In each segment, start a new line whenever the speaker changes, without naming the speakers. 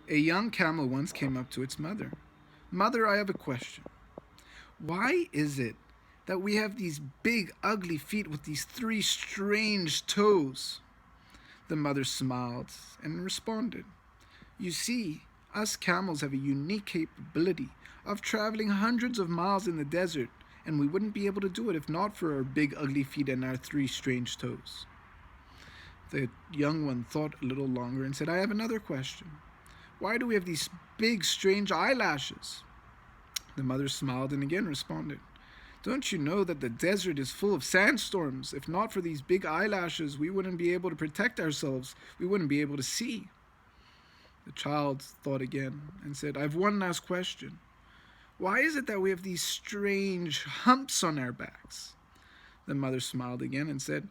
A young camel once came up to its mother. Mother, I have a question. Why is it that we have these big, ugly feet with these three strange toes? The mother smiled and responded, You see, us camels have a unique capability of traveling hundreds of miles in the desert, and we wouldn't be able to do it if not for our big, ugly feet and our three strange toes. The young one thought a little longer and said, I have another question. Why do we have these big, strange eyelashes? The mother smiled and again responded, Don't you know that the desert is full of sandstorms? If not for these big eyelashes, we wouldn't be able to protect ourselves. We wouldn't be able to see. The child thought again and said, I have one last question. Why is it that we have these strange humps on our backs? The mother smiled again and said,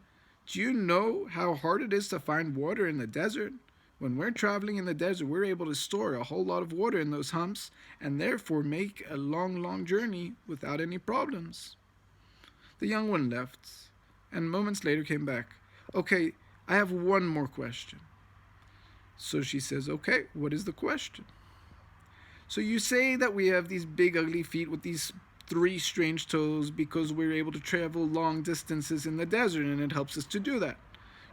Do you know how hard it is to find water in the desert? When we're traveling in the desert, we're able to store a whole lot of water in those humps and therefore make a long, long journey without any problems. The young one left and moments later came back. Okay, I have one more question. So she says, Okay, what is the question? So you say that we have these big, ugly feet with these three strange toes because we're able to travel long distances in the desert and it helps us to do that.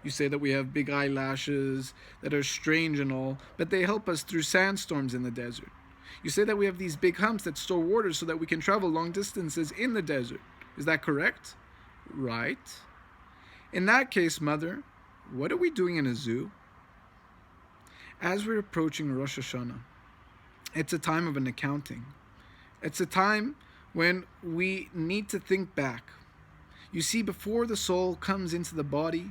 You say that we have big eyelashes that are strange and all, but they help us through sandstorms in the desert. You say that we have these big humps that store water so that we can travel long distances in the desert. Is that correct? Right. In that case, Mother, what are we doing in a zoo? As we're approaching Rosh Hashana, it's a time of an accounting. It's a time when we need to think back. You see, before the soul comes into the body,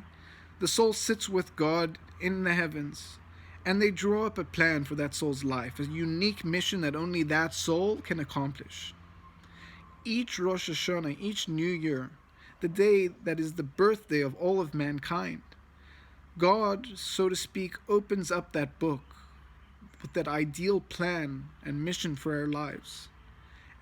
the soul sits with God in the heavens, and they draw up a plan for that soul's life, a unique mission that only that soul can accomplish. Each Rosh Hashanah, each New Year, the day that is the birthday of all of mankind, God, so to speak, opens up that book with that ideal plan and mission for our lives.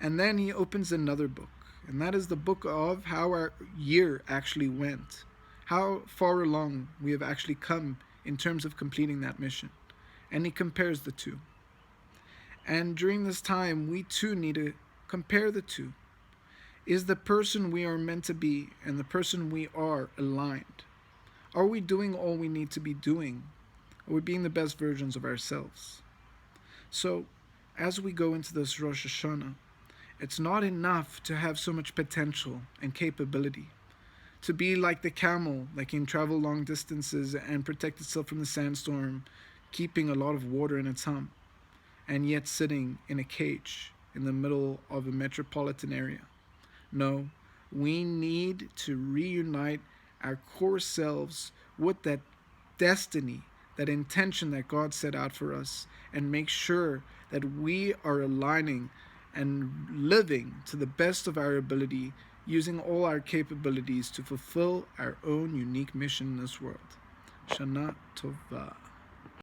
And then he opens another book, and that is the book of how our year actually went, how far along we have actually come in terms of completing that mission. And he compares the two. And during this time, we too need to compare the two. Is the person we are meant to be and the person we are aligned? Are we doing all we need to be doing? Are we being the best versions of ourselves? So, as we go into this Rosh Hashanah, it's not enough to have so much potential and capability. To be like the camel that can travel long distances and protect itself from the sandstorm, keeping a lot of water in its hump, and yet sitting in a cage in the middle of a metropolitan area. No, we need to reunite our core selves with that destiny, that intention that God set out for us, and make sure that we are aligning and living to the best of our ability, using all our capabilities to fulfill our own unique mission in this world. Shana Tova.